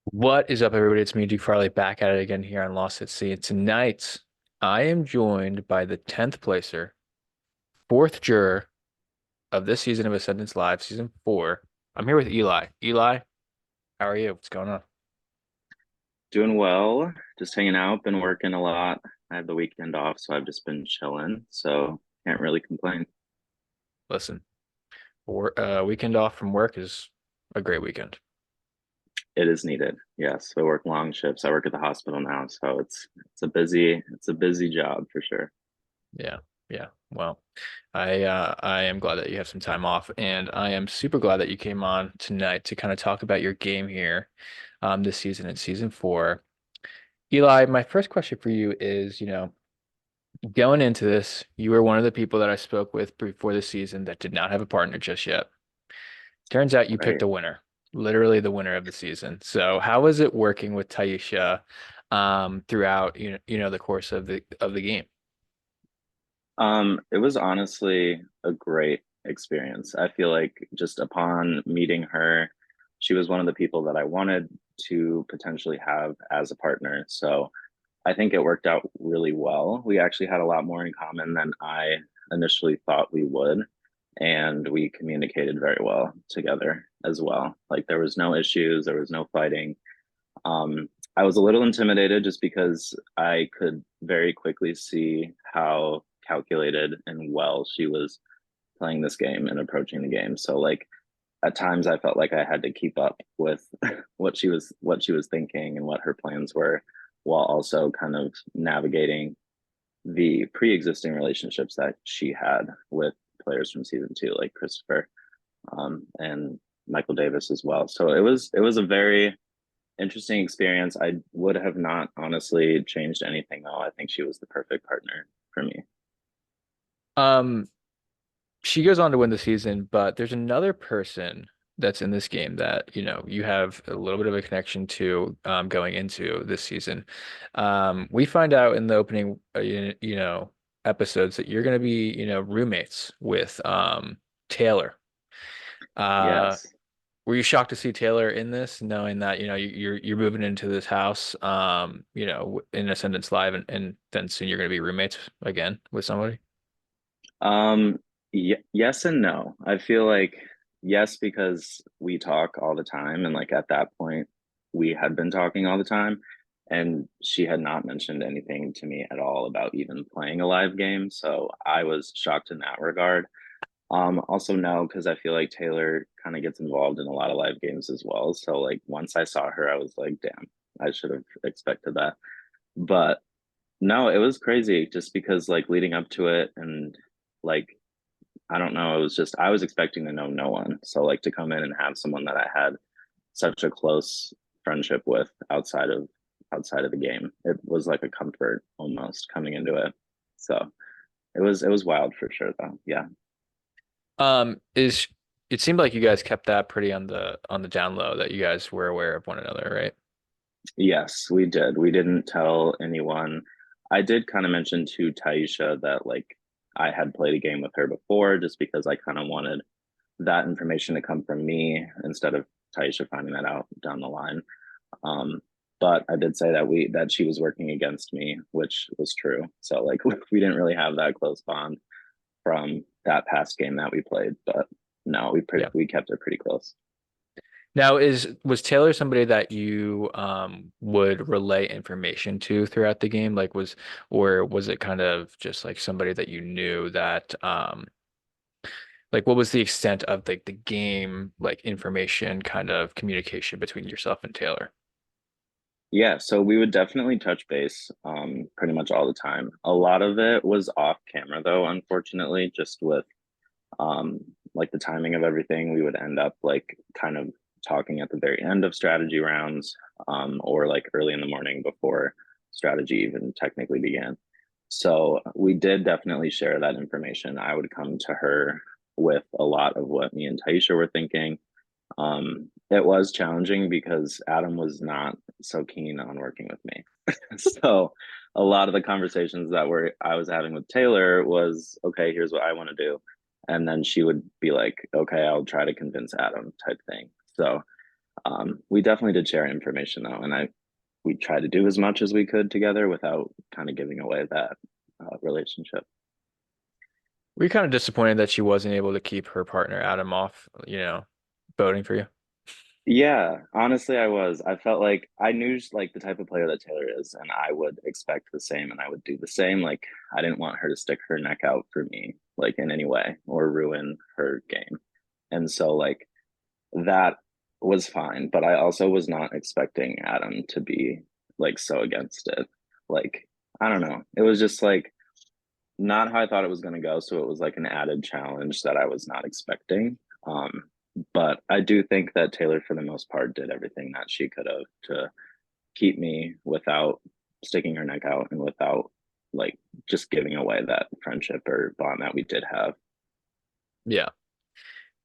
What is up, everybody? It's me, Duke Farley, back at it again here on Lost at Sea. And tonight, I am joined by the 10th placer, fourth juror of this season of Ascendance Live, season 4. I'm here with Eli. Eli, how are you? What's going on? Doing well, just hanging out, been working a lot. I had the weekend off, so I've just been chilling. So can't really complain. Listen, weekend off from work is a great weekend. It is needed. Yes, I work long shifts. I work at the hospital now, so it's a busy job for sure. Yeah, yeah. Well, I am glad that you have some time off, and I am super glad that you came on tonight to kind of talk about your game here, this season in season 4. Eli, my first question for you is, going into this, you were one of the people that I spoke with before the season that did not have a partner just yet. Turns out you picked Right. a winner, literally the winner of the season. So how was it working with Taisha throughout the course of the game? It was honestly a great experience. I feel like just upon meeting her, she was one of the people that I wanted to potentially have as a partner. So I think it worked out really well. We actually had a lot more in common than I initially thought we would. And we communicated very well together as well. Like there was no issues, there was no fighting. I was a little intimidated just because I could very quickly see how calculated and well she was playing this game and approaching the game. So like at times I felt like I had to keep up with what she was thinking and what her plans were, while also kind of navigating the pre-existing relationships that she had with players from season two, like Christopher, and Michael Davis as well. So it was a very interesting experience. I would have not honestly changed anything though. I think she was the perfect partner for me. Um, she goes on to win the season, but there's another person that's in this game that, you have a little bit of a connection to going into this season. We find out in the opening, episodes that you're going to be, roommates with Taylor. Uh, Yes. were you shocked to see Taylor in this, knowing that, you're moving into this house, in Ascendance Live, and then soon you're going to be roommates again with somebody? Um, yes and no. I feel like yes, because we talk all the time, and like at that point, we had been talking all the time, and she had not mentioned anything to me at all about even playing a live game. So I was shocked in that regard. Also no, because I feel like Taylor kind of gets involved in a lot of live games as well. So like once I saw her, I was like, damn, I should have expected that. But no, it was crazy just because like leading up to it and like I don't know, it was just I was expecting to know no one. So like to come in and have someone that I had such a close friendship with outside of the game. It was like a comfort almost coming into it. So it was wild for sure though. Yeah. Is it seemed like you guys kept that pretty on the down low, that you guys were aware of one another, right? Yes, we did. We didn't tell anyone. I did kind of mention to Taisha that like I had played a game with her before just because I kind of wanted that information to come from me instead of Taisha finding that out down the line. Um, but I did say that she was working against me, which was true. So like we didn't really have that close bond from that past game that we played, but no, Yeah. we kept it pretty close. Now, was Taylor somebody that you would relay information to throughout the game? Or was it kind of just like somebody that you knew that like what was the extent of the game, like information kind of communication between yourself and Taylor? Yeah, so we would definitely touch base pretty much all the time. A lot of it was off camera though, unfortunately, just with um like the timing of everything. We would end up like kind of talking at the very end of strategy rounds, or like early in the morning before strategy even technically began. So we did definitely share that information. I would come to her with a lot of what me and Taisha were thinking. It was challenging because Adam was not so keen on working with me. So a lot of the conversations that were I was having with Taylor was, okay, here's what I want to do. And then she would be like, okay, I'll try to convince Adam type thing. So We definitely did share information though, and I we tried to do as much as we could together without kind of giving away that relationship. Were you kind of disappointed that she wasn't able to keep her partner Adam off, voting for you? Yeah, honestly, I was. I felt like I knew like the type of player that Taylor is, and I would expect the same, and I would do the same. Like, I didn't want her to stick her neck out for me, like in any way, or ruin her game. And so, like, that was fine, but I also was not expecting Adam to be like so against it. Like, I don't know. It was just like not how I thought it was going to go. So it was like an added challenge that I was not expecting. Um, but I do think that Taylor, for the most part, did everything that she could have to keep me without sticking her neck out and without like just giving away that friendship or bond that we did have. Yeah.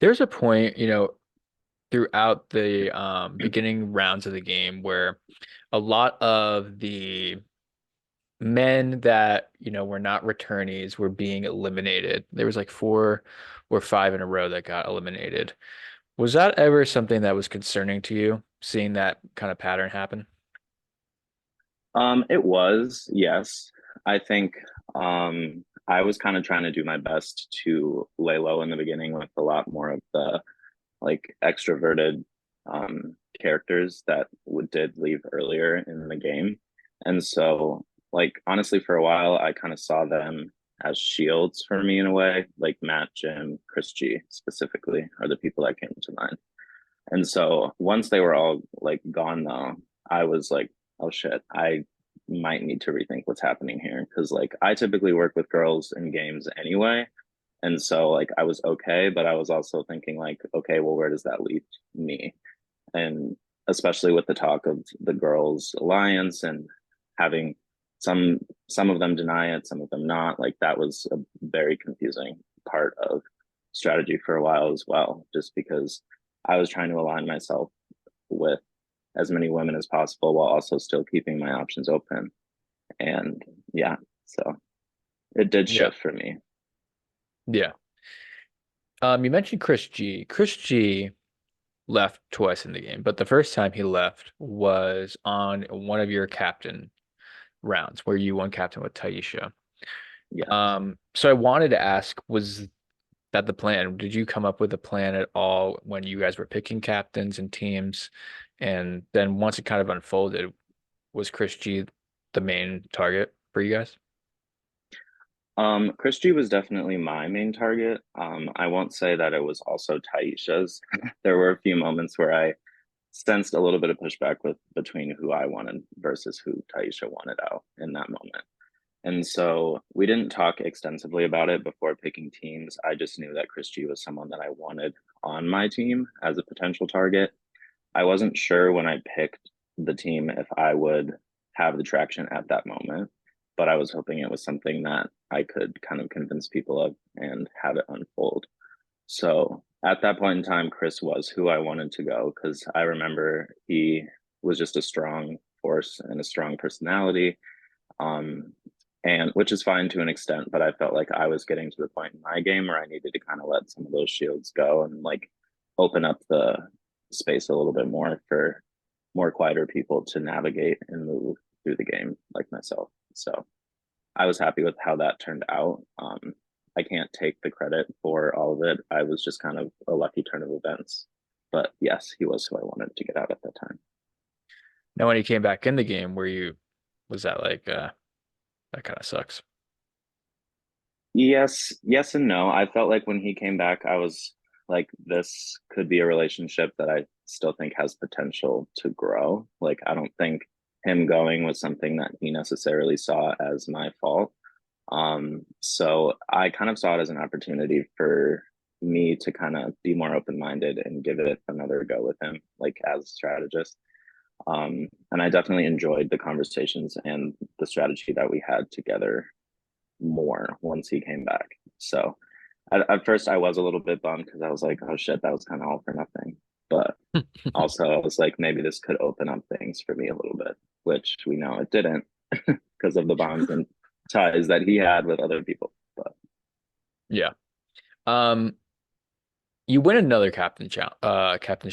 There's a point, throughout the beginning rounds of the game where a lot of the men that, were not returnees were being eliminated. There was like 4 or 5 in a row that got eliminated. Was that ever something that was concerning to you, seeing that kind of pattern happen? It was, yes. I think I was kind of trying to do my best to lay low in the beginning with a lot more of the like extroverted characters that would did leave earlier in the game. And so like honestly for a while I kind of saw them as shields for me in a way, like Matt, Jim, Chris G specifically are the people that came to mind. And so once they were all like gone though, I was like, oh shit, I might need to rethink what's happening here. Cause like I typically work with girls in games anyway. And so like I was okay, but I was also thinking like, okay, well, where does that leave me? And especially with the talk of the girls alliance and having some some of them deny it, some of them not, like that was a very confusing part of strategy for a while as well, just because I was trying to align myself with as many women as possible while also still keeping my options open. And yeah, so it did Yeah. shift for me. Yeah. You mentioned Chris G. Chris G left twice in the game, but the first time he left was on one of your captain rounds where you won captain with Taisha. Yes. So I wanted to ask, was that the plan? Did you come up with a plan at all when you guys were picking captains and teams? And then once it kind of unfolded, was Chris G the main target for you guys? Chris G was definitely my main target. I won't say that it was also Taisha's. There were a few moments where I sensed a little bit of pushback with between who I wanted versus who Taisha wanted out in that moment. And so we didn't talk extensively about it before picking teams. I just knew that Chris G was someone that I wanted on my team as a potential target. I wasn't sure when I picked the team if I would have the traction at that moment, but I was hoping it was something that I could kind of convince people of and have it unfold. So at that point in time, Chris was who I wanted to go because I remember he was just a strong force and a strong personality. Um, and which is fine to an extent, but I felt like I was getting to the point in my game where I needed to kind of let some of those shields go and like open up the space a little bit more for more quieter people to navigate and move through the game like myself. So I was happy with how that turned out. I can't take the credit for all of it. I was just kind of a lucky turn of events. But yes, he was who I wanted to get out at that time. Now, when he came back in the game, was that like, that kind of sucks? Yes, yes and no. I felt like when he came back, I was like, this could be a relationship that I still think has potential to grow. Like, I don't think him going was something that he necessarily saw as my fault. So I kind of saw it as an opportunity for me to kind of be more open-minded and give it another go with him, like as a strategist. And I definitely enjoyed the conversations and the strategy that we had together more once he came back. So at first I was a little bit bummed because I was like, oh shit, that was kind of all for nothing. But also I was like, maybe this could open up things for me a little bit, which we know it didn't because of the bonds and ties that he had with other people. But Yeah. Um, you win another captain's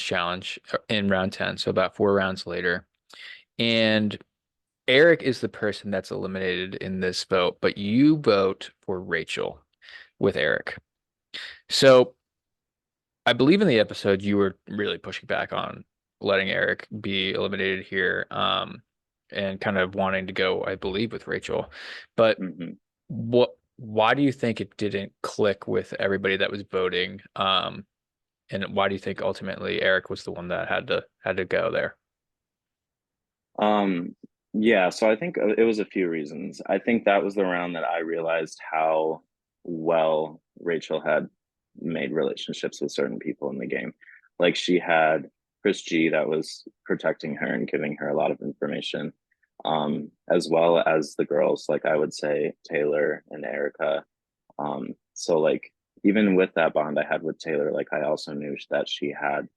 challenge in round 10, so about 4 rounds later. And Eric is the person that's eliminated in this vote, but you vote for Rachel with Eric. So I believe in the episode you were really pushing back on letting Eric be eliminated here, and kind of wanting to go, I believe, with Rachel. But Hmm. why do you think it didn't click with everybody that was voting? And why do you think ultimately Eric was the one that had to go there? Um, yeah, so I think it was a few reasons. I think that was the round that I realized how well Rachel had made relationships with certain people in the game. Like she had Chris G that was protecting her and giving her a lot of information, as well as the girls, like I would say Taylor and Erica. So like even with that bond I had with Taylor, like I also knew that she had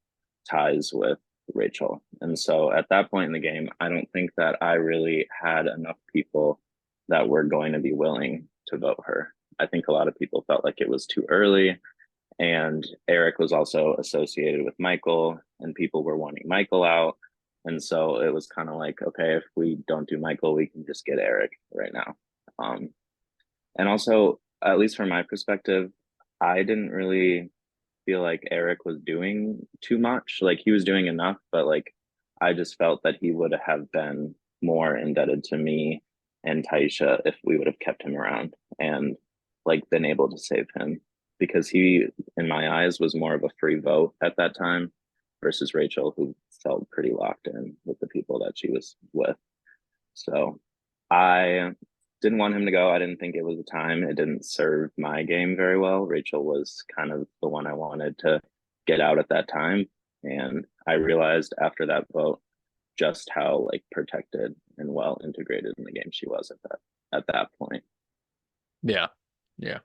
ties with Rachel. And so at that point in the game, I don't think that I really had enough people that were going to be willing to vote her. I think a lot of people felt like it was too early. And Eric was also associated with Michael, and people were wanting Michael out. And so it was kind of like, okay, if we don't do Michael, we can just get Eric right now. Um, and also, at least from my perspective, I didn't really feel like Eric was doing too much. Like he was doing enough, but like I just felt that he would have been more indebted to me and Taisha if we would have kept him around and like been able to save him because he, in my eyes, was more of a free vote at that time versus Rachel, who felt pretty locked in with the people that she was with. So I didn't want him to go. I didn't think it was the time. It didn't serve my game very well. Rachel was kind of the one I wanted to get out at that time. And I realized after that vote just how like protected and well integrated in the game she was at that point. Yeah. Yeah.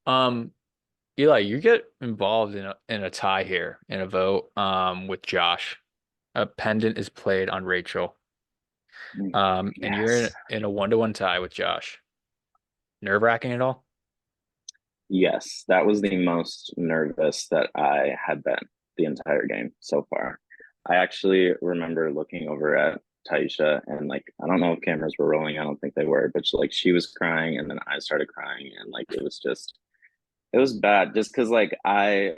Um, Eli, you get involved in a tie here in a vote with Josh. A pendant is played on Rachel. And you're in Yes. in a 1-to-1 tie with Josh. Nerve-wracking at all? Yes, that was the most nervous that I had been the entire game so far. I actually remember looking over at Taisha and like I don't know if cameras were rolling, I don't think they were, but she was crying and then I started crying and like it was bad just because like I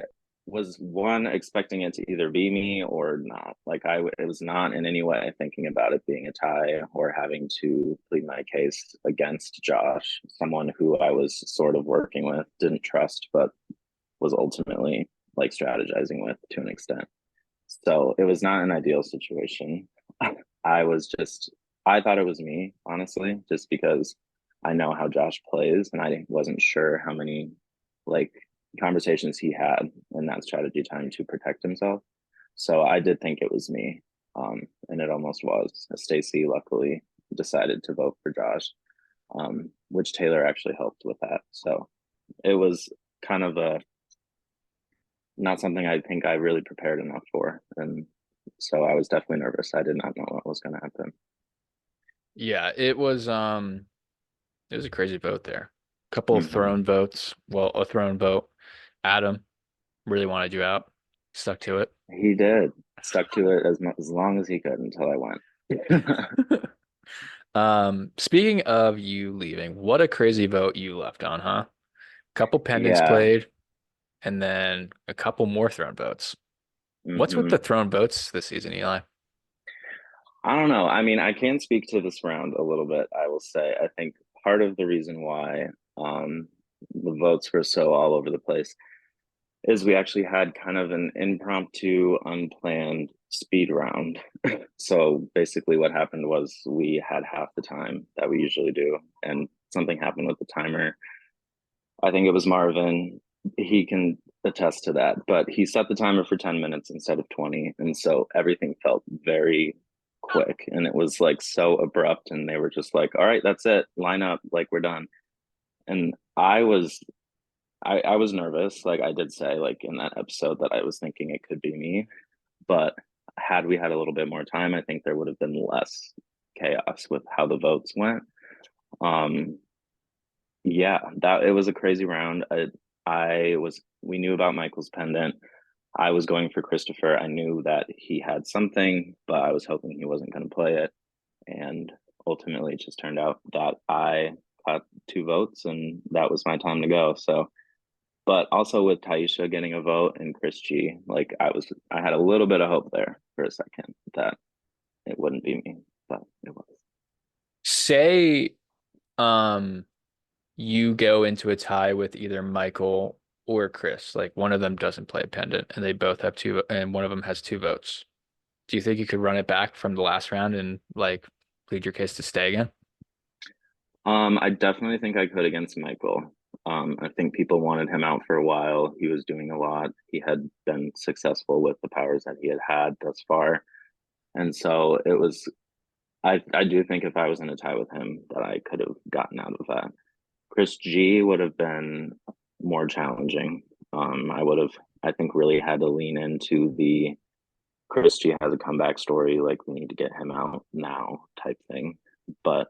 was one expecting it to either be me or not. Like it was not in any way thinking about it being a tie or having to plead my case against Josh, someone who I was sort of working with, didn't trust, but was ultimately like strategizing with to an extent. So it was not an ideal situation. I was just, I thought it was me, honestly, just because I know how Josh plays and I wasn't sure how many like conversations he had in that strategy time to protect himself. So I did think it was me. And it almost was. Stacy luckily decided to vote for Josh, which Taylor actually helped with that. So it was kind of a not something I think I really prepared enough for. And so I was definitely nervous. I did not know what was going to happen. Yeah, it was a crazy vote there. Couple of Mm-hmm. throne votes. Well, a throne vote. Adam really wanted you out. Stuck to it. He did stuck to it as long as he could until I went. Speaking of you leaving, what a crazy vote you left on, huh? Couple pendants Yeah. played, and then a couple more throne votes. What's with the Mm-hmm. throne votes this season, Eli? I don't know. I mean, I can speak to this round a little bit. I will say, I think part of the reason why um, the votes were so all over the place is we actually had kind of an impromptu, unplanned speed round. So basically, what happened was we had half the time that we usually do, and something happened with the timer. I think it was Marvin. He can attest to that, but he set the timer for 10 minutes instead of 20. And so everything felt very quick and it was like so abrupt. And they were just like, all right, that's it. Line up. Like we're done. And I was nervous. Like I did say, like in that episode, that I was thinking it could be me. But had we had a little bit more time, I think there would have been less chaos with how the votes went. Um, yeah, that it was a crazy round. we knew about Michael's pendant. I was going for Christopher. I knew that he had something, but I was hoping he wasn't going to play it. And ultimately, it just turned out that I got 2 votes, and that was my time to go. So, but also with Taisha getting a vote and Chris G, like I had a little bit of hope there for a second that it wouldn't be me, but it was. Say um you go into a tie with either Michael or Chris, like one of them doesn't play a pendant and they both have two, and one of them has 2 votes. Do you think you could run it back from the last round and like plead your case to stay again? I definitely think I could against Michael. I think people wanted him out for a while. He was doing a lot. He had been successful with the powers that he had had thus far. And so it was, I do think if I was in a tie with him, that I could have gotten out of that. Chris G would have been more challenging. I would have, I think, really had to lean into the Chris G has a comeback story, like we need to get him out now type thing. But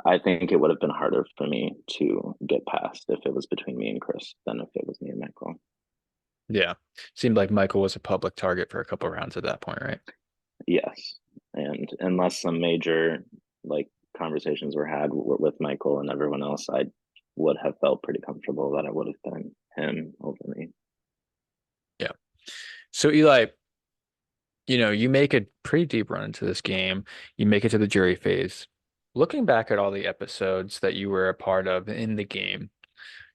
I think it would have been harder for me to get past if it was between me and Chris than if it was me and Michael. Yeah. Seemed like Michael was a public target for a couple rounds at that point, right? Yes. And unless some major like conversations were had with Michael and everyone else, I would have felt pretty comfortable that it would have been him over me. Yeah. So Eli, you make a pretty deep run into this game. You make it to the jury phase. Looking back at all the episodes that you were a part of in the game,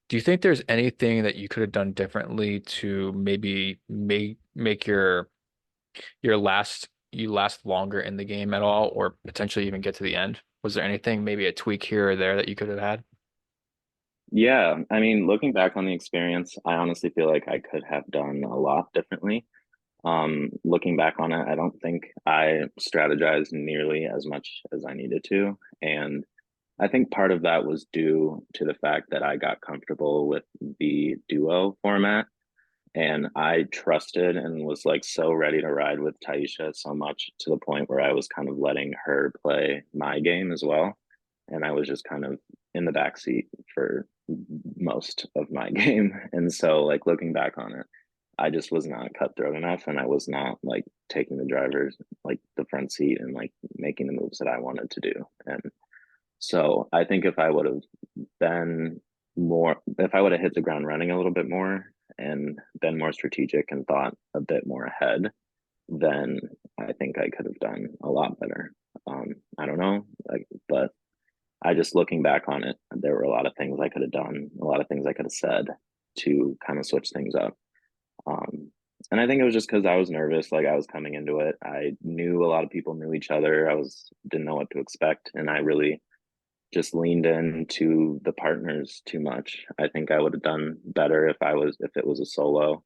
do you think there's anything that you could have done differently to maybe make your last longer in the game at all, or potentially even get to the end? Was there anything, maybe a tweak here or there that you could have had? Yeah, I mean, looking back on the experience, I honestly feel like I could have done a lot differently. Looking back on it, I don't think I strategized nearly as much as I needed to. And I think part of that was due to the fact that I got comfortable with the duo format and I trusted and was like so ready to ride with Taisha so much to the point where I was kind of letting her play my game as well. And I was just kind of in the back seat for most of my game. And so like looking back on it, I just was not cutthroat enough and I was not like taking the driver's like the front seat and like making the moves that I wanted to do. And so I think if I would have been if I would have hit the ground running a little bit more and been more strategic and thought a bit more ahead, then I think I could have done a lot better. I don't know, like, but I just looking back on it, there were a lot of things I could have done, a lot of things I could have said to kind of switch things up. Um, and I think it was just because I was nervous, like I was coming into it. I knew a lot of people knew each other. I was didn't know what to expect, and I really just leaned into the partners too much. I think I would have done better if it was a solo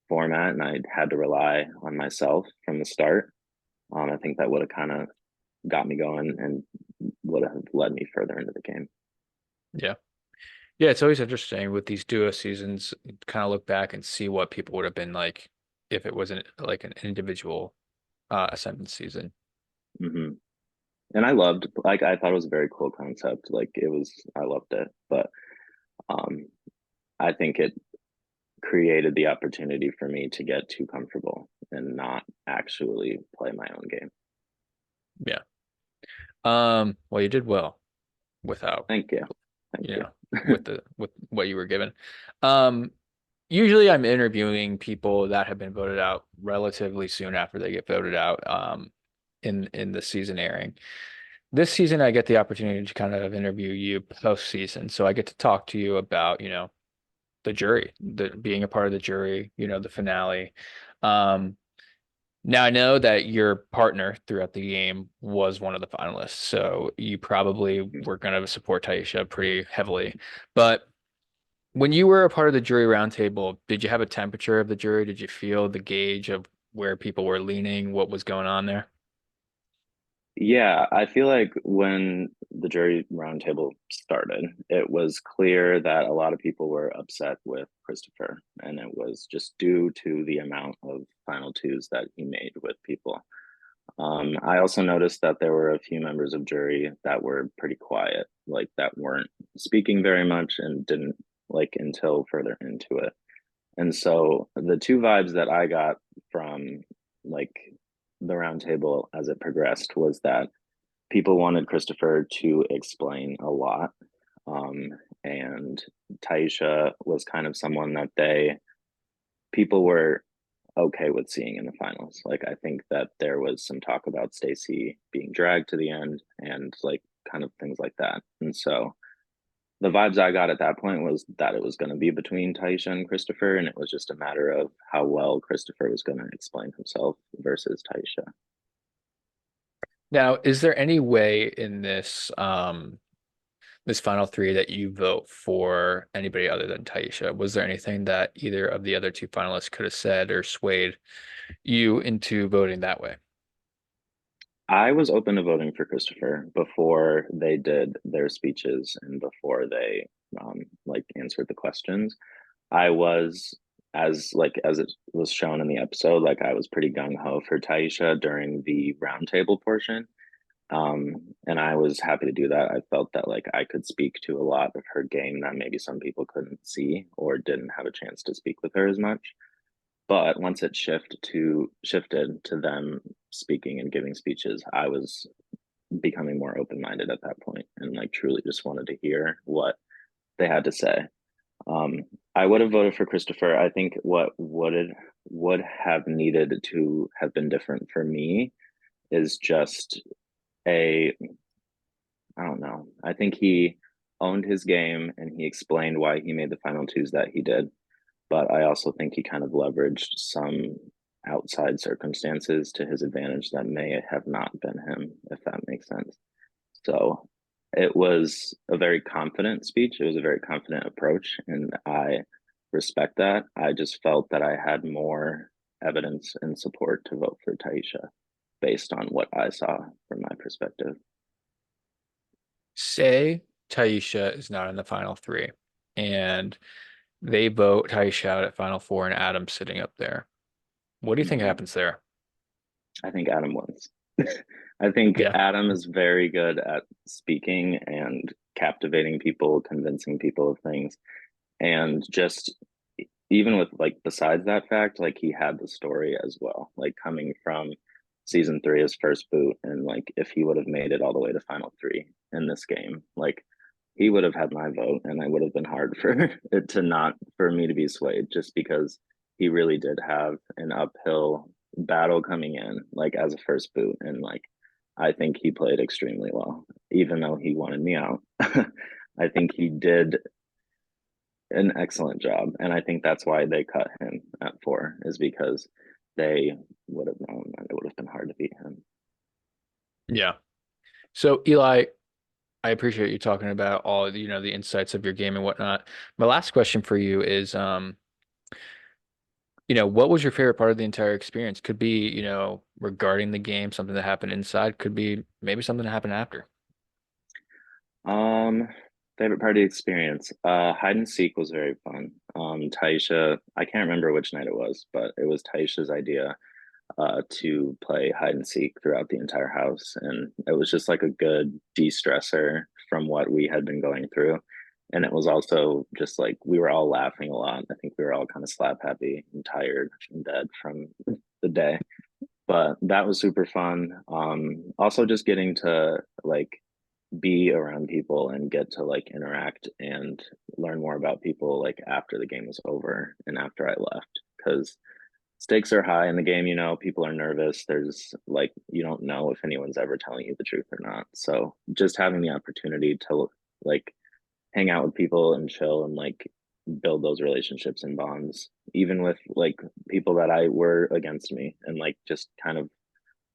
format and I had to rely on myself from the start. I think that would have kind of got me going and would have led me further into the game. Yeah. Yeah, it's always interesting with these duo seasons, kind of look back and see what people would have been like if it wasn't like an individual Ascendance season. Hmm. And I loved, like, I thought it was a very cool concept. Like, I loved it. But um, I think it created the opportunity for me to get too comfortable and not actually play my own game. Yeah. Well, you did well without, Thank you. Thank you you. know, with what you were given. Um, Usually I'm interviewing people that have been voted out relatively soon after they get voted out, in the season airing. This season, I get the opportunity to kind of interview you post season. So I get to talk to you about, the jury, the being a part of the jury, the finale. Um, Now I know that your partner throughout the game was one of the finalists, so you probably were going to support Taisha pretty heavily. But when you were a part of the jury roundtable, did you have a temperature of the jury? Did you feel the gauge of where people were leaning, what was going on there? Yeah, I feel like when the jury roundtable started, it was clear that a lot of people were upset with Christopher, and it was just due to the amount of final twos that he made with people. I also noticed that there were a few members of jury that were pretty quiet, like that weren't speaking very much and didn't like until further into it. And so the two vibes that I got from like the round table as it progressed was that people wanted Christopher to explain a lot. Um, and Taisha was kind of someone that people were okay with seeing in the finals. Like I think that there was some talk about Stacy being dragged to the end and like kind of things like that. And so the vibes I got at that point was that it was going to be between Taisha and Christopher, and it was just a matter of how well Christopher was going to explain himself versus Taisha. Now, is there any way in this final three that you vote for anybody other than Taisha? Was there anything that either of the other two finalists could have said or swayed you into voting that way? I was open to voting for Christopher before they did their speeches and before they like answered the questions. I was as it was shown in the episode, like I was pretty gung ho for Taisha during the roundtable portion. And I was happy to do that. I felt that like I could speak to a lot of her game that maybe some people couldn't see or didn't have a chance to speak with her as much. But once it shifted to them speaking and giving speeches, I was becoming more open minded at that point and like truly just wanted to hear what they had to say. Um, I would have voted for Christopher. I think what would have needed to have been different for me is just a I don't know. I think he owned his game and he explained why he made the final twos that he did. But I also think he kind of leveraged some outside circumstances to his advantage that may have not been him, if that makes sense. So it was a very confident speech. It was a very confident approach, and I respect that. I just felt that I had more evidence and support to vote for Taisha based on what I saw from my perspective. Say Taisha is not in the final three, and they vote Taisha out at final four, and Adam's sitting up there. What do you think Mm-hmm. happens there? I think Adam wins. I think Yeah. Adam is very good at speaking and captivating people, convincing people of things. And just even with like besides that fact, like he had the story as well, like coming from season three, his first boot, and like if he would have made it all the way to final three in this game, like he would have had my vote, and it would have been hard for it to not for me to be swayed, just because he really did have an uphill battle coming in, like as a first boot, and like I think he played extremely well, even though he wanted me out. I think he did an excellent job, and I think that's why they cut him at four, is because they would have known that it would have been hard to beat him. Yeah. So Eli, I appreciate you talking about all, the insights of your game and whatnot. My last question for you is, what was your favorite part of the entire experience? Could be, regarding the game, something that happened inside, could be maybe something that happened after. Um, Favorite party experience. Hide and seek was very fun. Taisha, I can't remember which night it was, but it was Taisha's idea to play hide and seek throughout the entire house. And it was just like a good de stressor from what we had been going through. And it was also just like we were all laughing a lot. I think we were all kind of slap happy and tired and dead from the day. But that was super fun. Also, just getting to like be around people and get to like interact and learn more about people like after the game was over and after I left, because stakes are high in the game. People are nervous. There's like you don't know if anyone's ever telling you the truth or not, so just having the opportunity to like hang out with people and chill and like build those relationships and bonds even with like people that I were against me, and like just kind of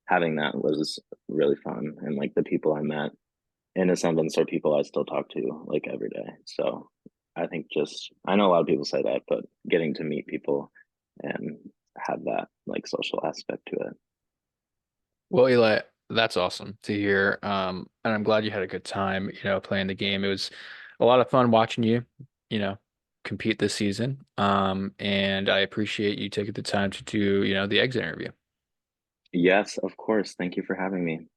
having that was really fun. And like the people I met in Ascendance are people I still talk to like every day. So I think just I know a lot of people say that, but getting to meet people and have that like social aspect to it. Well, Eli, that's awesome to hear. And I'm glad you had a good time, playing the game. It was a lot of fun watching you, you know, compete this season. And I appreciate you taking the time to do, the exit interview. Yes, of course. Thank you for having me.